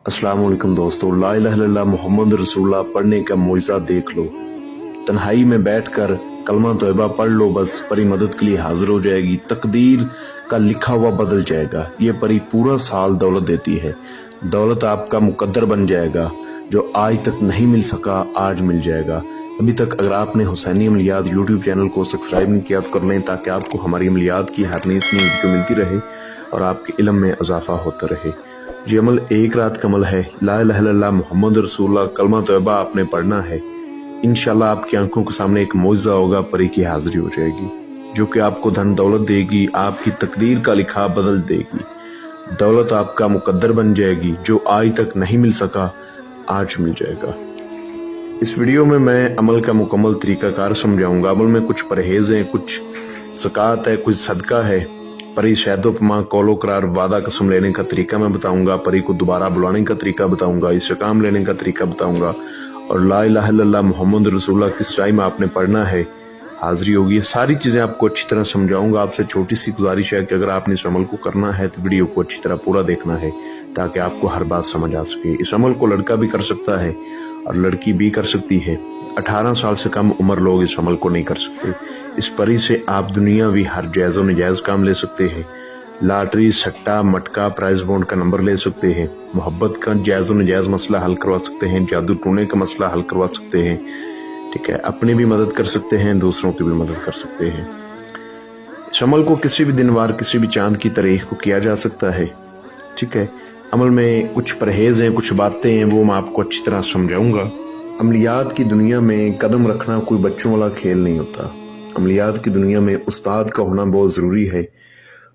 अस्सलाम वालेकुम दोस्तों, ला इलाहा इल्लल्लाह मोहम्मद रसूलुल्लाह पढ़ने का मौइज़ा देख लो। तन्हाई में बैठकर कलमा तौबा पढ़ लो, बस परी मदद के लिए हाजिर हो जाएगी। तकदीर का लिखा हुआ बदल जाएगा। ये परी पूरा साल दौलत देती है। दौलत आपका मुकद्दर बन जाएगा। जो आज तक नहीं मिल सका आज मिल जाएगा। अभी तक अगर आपने हुसैनी अमलियात यूट्यूब चैनल को सब्सक्राइब नहीं किया तो कर लें, ताकि आपको हमारी अमलियात की हर नई वीडियो मिलती रहे और आपके इल्म में इजाफा होता रहे। ये अमल एक रात का अमल है। ला इलाहा इल्लल्लाह मोहम्मद रसूलुल्लाह कलमा तौबा आपने पढ़ना है। इंशाल्लाह आपकी आंखों के सामने एक मौइज़ा होगा, परी की हाजिरी हो जाएगी, जो कि आपको धन दौलत देगी, आपकी तकदीर का लिखा बदल देगी। दौलत आपका मुकद्दर बन जाएगी। जो आज तक नहीं मिल सका आज मिल जाएगा। इस वीडियो में मैं अमल का मुकम्मल तरीकाकार समझाऊंगा। अमल में कुछ परहेज हैं, कुछ ज़कात है, कुछ सदका है। परी शहदोपमा कौलो करार वादा कसम लेने का तरीका मैं बताऊंगा। परी को दोबारा बुलाने का तरीका बताऊंगा। इस्तेकाम लेने का तरीका बताऊंगा। और ला इलाहा इल्लल्लाह मोहम्मद रसूलुल्लाह किस टाइम आपने पढ़ना है, हाजिरी होगी। सारी चीज़ें आपको अच्छी तरह समझाऊंगा। आपसे छोटी सी गुजारिश है कि अगर आपने इस अमल को करना है तो वीडियो को अच्छी तरह पूरा देखना है, ताकि आपको हर बात समझ आ सके। इस अमल को लड़का भी कर सकता है और लड़की भी कर सकती है। 18 साल से कम उम्र लोग इस अमल को नहीं कर सकते। इस परी से आप दुनियावी हर जायज़ व नजायज़ काम ले सकते हैं। लॉटरी, सट्टा, मटका, प्राइज बॉन्ड का नंबर ले सकते हैं। मोहब्बत का जायज़ व नजायज़ मसला हल करवा सकते हैं। जादू टोने का मसला हल करवा सकते हैं। ठीक है, अपनी भी मदद कर सकते हैं, दूसरों की भी मदद कर सकते हैं। इस अमल को किसी भी दिन वार, किसी भी चांद की तारीख को किया जा सकता है। ठीक है, अमल में कुछ परहेज हैं, कुछ बातें हैं, वो मैं आपको अच्छी तरह समझाऊंगा। अमलियात की दुनिया में कदम रखना कोई बच्चों वाला खेल नहीं होता। अमलियात की दुनिया में उस्ताद का होना बहुत ज़रूरी है।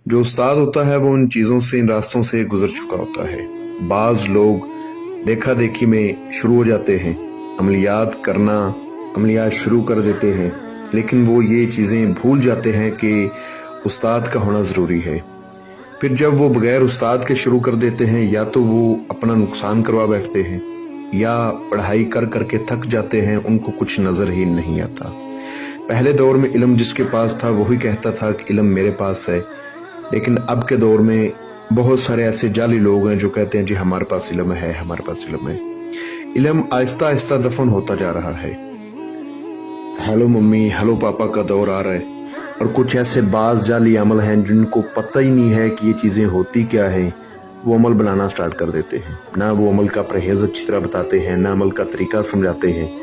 जो उस्ताद होता है वो इन चीज़ों से, इन रास्तों से गुजर चुका होता है। बाज़ लोग देखा देखी में शुरू हो जाते हैं, अमलियात करना, अमलियात शुरू कर देते हैं, लेकिन वो ये चीज़ें भूल जाते हैं कि उस्ताद का होना ज़रूरी है। फिर जब वो बगैर उस्ताद के शुरू कर देते हैं, या तो वो अपना नुकसान करवा बैठते हैं, या पढ़ाई कर करके थक जाते हैं, उनको कुछ नज़र ही नहीं आता। पहले दौर में इल्म जिसके पास था वही कहता था कि इल्म मेरे पास है, लेकिन अब के दौर में बहुत सारे ऐसे जाली लोग हैं जो कहते हैं जी हमारे पास इल्म है, हमारे पास इल्म है। इल्म आहिस्ता आहिस्ता दफन होता जा रहा है। हेलो मम्मी, हेलो पापा का दौर आ रहा है। और कुछ ऐसे बाज जाली अमल हैं जिनको पता ही नहीं है कि ये चीज़ें होती क्या है, वो अमल बनाना स्टार्ट कर देते हैं। ना वो अमल का परहेज अच्छी तरह बताते हैं, ना अमल का तरीका समझाते हैं।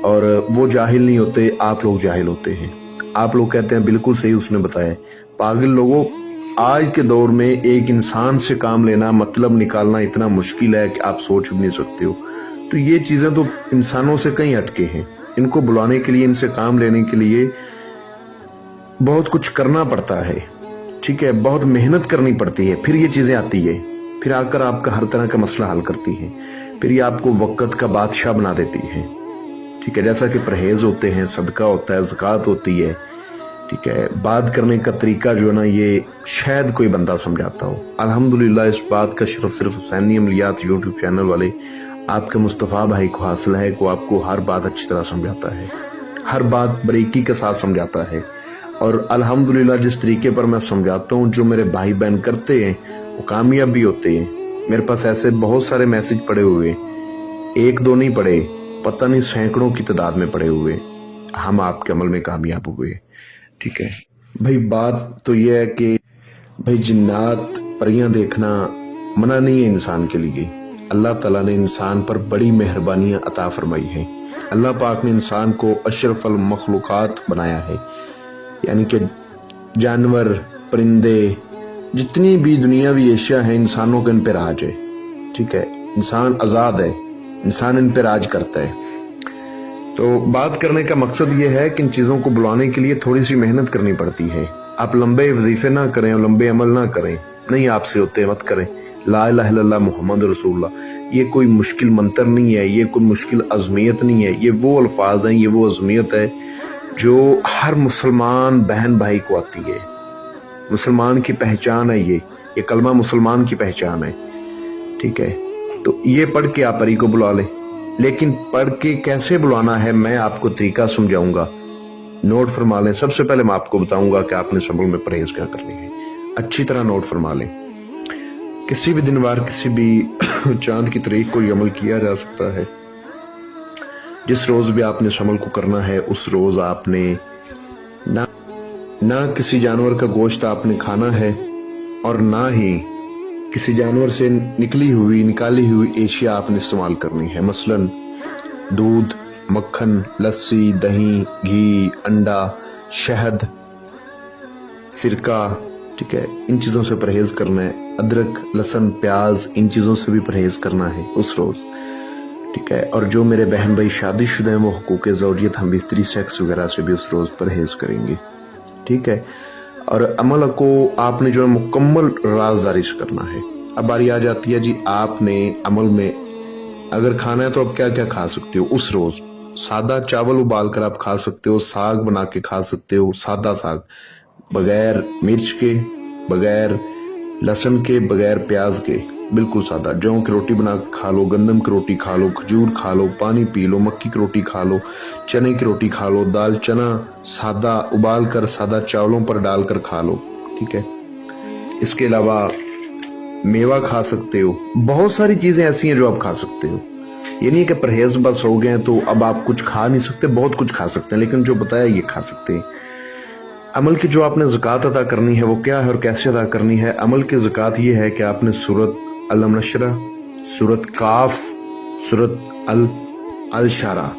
और वो जाहिल नहीं होते, आप लोग जाहिल होते हैं। आप लोग कहते हैं बिल्कुल सही उसने बताया। पागल लोगों, आज के दौर में एक इंसान से काम लेना, मतलब निकालना इतना मुश्किल है कि आप सोच भी नहीं सकते हो। तो ये चीज़ें तो इंसानों से कहीं हटके हैं। इनको बुलाने के लिए, इनसे काम लेने के लिए बहुत कुछ करना पड़ता है। ठीक है, बहुत मेहनत करनी पड़ती है, फिर ये चीज़ें आती है, फिर आकर आपका हर तरह का मसला हल करती है, फिर ये आपको वक़्त का बादशाह बना देती है। ठीक है, जैसा कि परहेज होते हैं, सदका होता है, ज़कात होती है। ठीक है, बात करने का तरीका जो है ना, ये शायद कोई बंदा समझाता हो। अल्हम्दुलिल्लाह इस बात का शरफ सिर्फ हुसैनी अमलियात यूट्यूब चैनल वाले आपके मुस्तफ़ा भाई को हासिल है, को आपको हर बात अच्छी तरह समझाता है, हर बात बारीकी के साथ समझाता है। और अल्हम्दुलिल्लाह जिस तरीके पर मैं समझाता हूँ, जो मेरे भाई बहन करते हैं वो कामयाब भी होते हैं। मेरे पास ऐसे बहुत सारे मैसेज पड़े हुए, एक दो नहीं पड़े, पता नहीं सैकड़ों की तादाद में पड़े हुए, हम आपके अमल में कामयाब हुए। ठीक है भाई, बात तो ये है कि भाई जिन्नात परियां देखना मना नहीं है इंसान के लिए। अल्लाह ताला ने इंसान पर बड़ी मेहरबानियां अता फरमाई हैं। अल्लाह पाक ने इंसान को अशरफुल मखलूकात बनाया है, यानी कि जानवर, परिंदे, जितनी भी दुनियावी एशिया है, इंसानों के इन पे राज है। ठीक है, इंसान आज़ाद है, इंसान इन पे राज करता है। तो बात करने का मकसद ये है कि इन चीज़ों को बुलाने के लिए थोड़ी सी मेहनत करनी पड़ती है। आप लंबे वजीफे ना करें और लंबे अमल ना करें, नहीं आपसे होते मत करें। ला इलाहा इल्लल्लाह मोहम्मद रसूलुल्लाह ये कोई मुश्किल मंत्र नहीं है, ये कोई मुश्किल अज़मियत नहीं है। ये वो अल्फाज हैं, ये वो अज़मियत है जो हर मुसलमान बहन भाई को आती है। मुसलमान की पहचान है ये कलमा मुसलमान की पहचान है। ठीक है, तो ये पढ़ के आप परी को बुला लें, लेकिन पढ़ के कैसे बुलाना है मैं आपको तरीका समझाऊंगा। नोट फरमा लें। सबसे पहले मैं आपको बताऊंगा कि आपने इस अमल में परहेज क्या करनी है। अच्छी तरह नोट फरमा लें। किसी भी दिन वार किसी भी चांद की तारीख को ये अमल किया जा सकता है। जिस रोज भी आपने इस अमल को करना है उस रोज आपने ना किसी जानवर का गोश्त आपने खाना है और ना ही किसी जानवर से निकाली हुई एशिया आपने इस्तेमाल करनी है। मसलन दूध, मक्खन, लस्सी, दही, घी, अंडा, शहद, सिरका, ठीक है, इन चीज़ों से परहेज करना है। अदरक, लहसुन, प्याज, इन चीज़ों से भी परहेज करना है उस रोज़, ठीक है। और जो मेरे बहन भाई शादीशुदा हैं वो हुकूक ज़ौजियत, हम बिस्तरी, सेक्स वगैरह से भी उस रोज़ परहेज करेंगे, ठीक है। और अमल को आपने जो है मुकम्मल राजदारी से करना है। अब बारी आ जाती है जी, आपने अमल में अगर खाना है तो आप क्या क्या खा सकते हो उस रोज़। सादा चावल उबाल कर आप खा सकते हो, साग बना के खा सकते हो, सादा साग, बगैर मिर्च के, बगैर लहसुन के, बगैर प्याज के, बिल्कुल सादा। जौ की रोटी बना के खा लो, गंदम की रोटी खा लो, खजूर खा लो, पानी पी लो, मक्की की रोटी खा लो, चने की रोटी खा लो, दाल चना सादा उबाल कर सादा चावलों पर डालकर खा लो, ठीक है। इसके अलावा मेवा खा सकते हो। बहुत सारी चीज़ें ऐसी हैं जो आप खा सकते हो। ये नहीं है कि परहेज बस हो गए तो अब आप कुछ खा नहीं सकते, बहुत कुछ खा सकते हैं, लेकिन जो बताया ये खा सकते हैं। अमल की जो आपने ज़कात अदा करनी है वो क्या है और कैसे अदा करनी है। अमल की ज़कात ये है कि आपने सूरत अलम नशरा, सूरत काफ, सूरत अल शारा,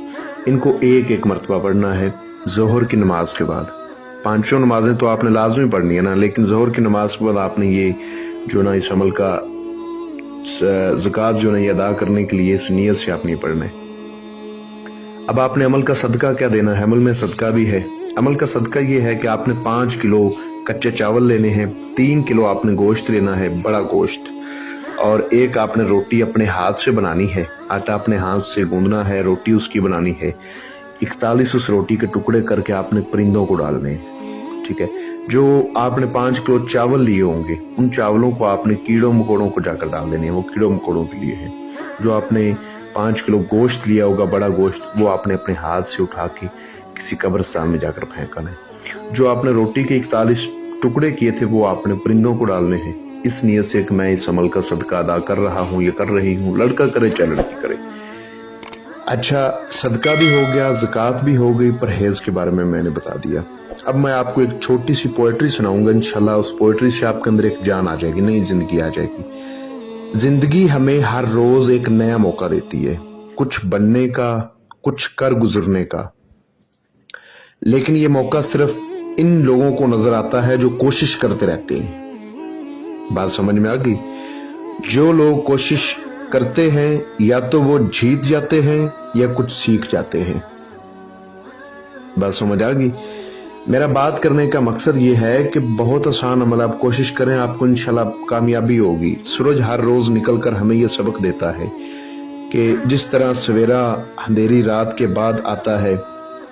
इनको एक एक मरतबा पढ़ना है ज़ोहर की नमाज के बाद। पांचों नमाजें तो आपने लाजमी पढ़नी है ना, लेकिन ज़ोहर की नमाज के बाद आपने ये जो ना इस अमल का ज़कात जो ना ये अदा करने के लिए इस नीयत से आपने पढ़ना है। अब आपने अमल का सदका क्या देना है। अमल में सदका भी है। अमल का सदका ये है कि आपने 5 किलो कच्चे चावल लेने हैं, 3 किलो आपने गोश्त लेना है, बड़ा गोश्त, और एक आपने रोटी अपने हाथ से बनानी है। आटा अपने हाथ से गूंदना है, रोटी उसकी बनानी है। 41 उस रोटी के टुकड़े करके आपने परिंदों को डालने हैं, ठीक है। जो आपने 5 किलो चावल लिए होंगे उन चावलों को आपने कीड़ों मकोड़ों को जाकर डाल देने हैं, वो कीड़ों मकोड़ों के लिए है। जो आपने 5 किलो गोश्त लिया होगा, बड़ा गोश्त, वो आपने अपने हाथ से उठा के किसी कब्रिस्तान में जाकर फेंकना है। जो आपने रोटी के 41 टुकड़े किए थे वो आपने परिंदों को डालने हैं, इस नियत से कि मैं इस अमल का सदका अदा कर रहा हूँ, ये कर रही हूँ। लड़का करे चाहे लड़की करे। अच्छा, सदका भी हो गया, ज़कात भी हो गई, परहेज के बारे में मैंने बता दिया। अब मैं आपको एक छोटी सी पोएट्री सुनाऊंगा, इंशाल्लाह उस पोएट्री से आपके अंदर एक जान आ जाएगी, नई जिंदगी आ जाएगी। जिंदगी हमें हर रोज एक नया मौका देती है, कुछ बनने का, कुछ कर गुजरने का, लेकिन ये मौका सिर्फ इन लोगों को नजर आता है जो कोशिश करते रहते हैं। बात समझ में आ गई? जो लोग कोशिश करते हैं या तो वो जीत जाते हैं या कुछ सीख जाते हैं। बात समझ आ गई? मेरा बात करने का मकसद ये है कि बहुत आसान अमल आप कोशिश करें, आपको इंशाल्लाह कामयाबी होगी। सूरज हर रोज निकलकर हमें ये सबक देता है कि जिस तरह सवेरा अंधेरी रात के बाद आता है,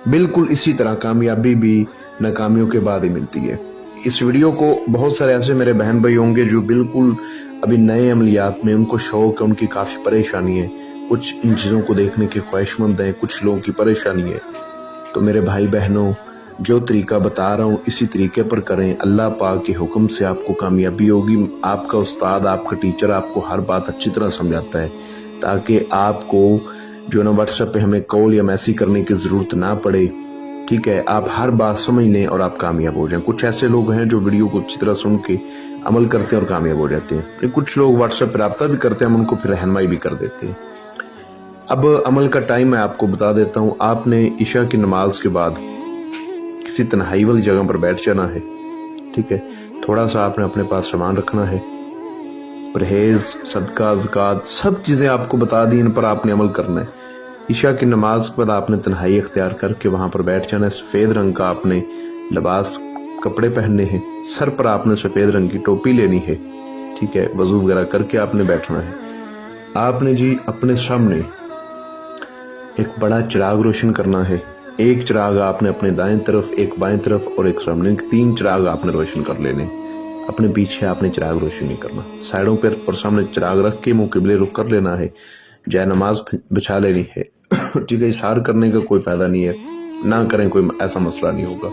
बिल्कुल इसी तरह कामयाबी भी नाकामियों के बाद ही मिलती है। इस वीडियो को बहुत सारे ऐसे मेरे बहन भाई होंगे जो बिल्कुल अभी नए अमलियात में, उनको शौक है, उनकी काफ़ी परेशानी है, कुछ इन चीज़ों को देखने के ख्वाहिशमंद हैं, कुछ लोगों की परेशानी है। तो मेरे भाई बहनों, जो तरीका बता रहा हूँ इसी तरीके पर करें, अल्लाह पाक के हुक्म से आपको कामयाबी होगी। आपका उस्ताद, आपका टीचर आपको हर बात अच्छी तरह समझाता है, ताकि आपको जो ना व्हाट्सएप पे हमें कॉल या मैसेज करने की ज़रूरत ना पड़े, ठीक है। आप हर बात समझ लें और आप कामयाब हो जाएं। कुछ ऐसे लोग हैं जो वीडियो को अच्छी तरह सुन के अमल करते हैं और कामयाब हो जाते हैं। कुछ लोग व्हाट्सएप पर रब्ता भी करते हैं, हम उनको फिर रहनुमाई भी कर देते हैं। अब अमल का टाइम मैं आपको बता देता हूँ। आपने इशा की नमाज के बाद किसी तन्हाई वाली जगह पर बैठ जाना है, ठीक है। थोड़ा सा आपने अपने पास सामान रखना है, परहेज, सदका, ज़कात, सब चीज़ें आपको बता दी, इन पर आपने अमल करना है। इशा की नमाज के बाद आपने तन्हाई इख्तियार करके वहाँ पर बैठ जाना है। सफ़ेद रंग का आपने लिबास, कपड़े पहनने हैं, सर पर आपने सफ़ेद रंग की टोपी लेनी है, ठीक है। वज़ू वगैरह करके आपने बैठना है। आपने जी अपने सामने एक बड़ा चिराग रोशन करना है। एक चिराग आपने अपने दाएं तरफ, एक बाएं तरफ और एक सामने, 3 चिराग आपने रोशन कर लेने। अपने पीछे आपने चिराग रोशन नहीं करना। साइडों पर और सामने चिराग रख के मुंह किबले रुख कर लेना है। जय नमाज बिछा लेनी है, ठीक है। इशार करने का कोई फायदा नहीं है, ना करें, कोई ऐसा मसला नहीं होगा।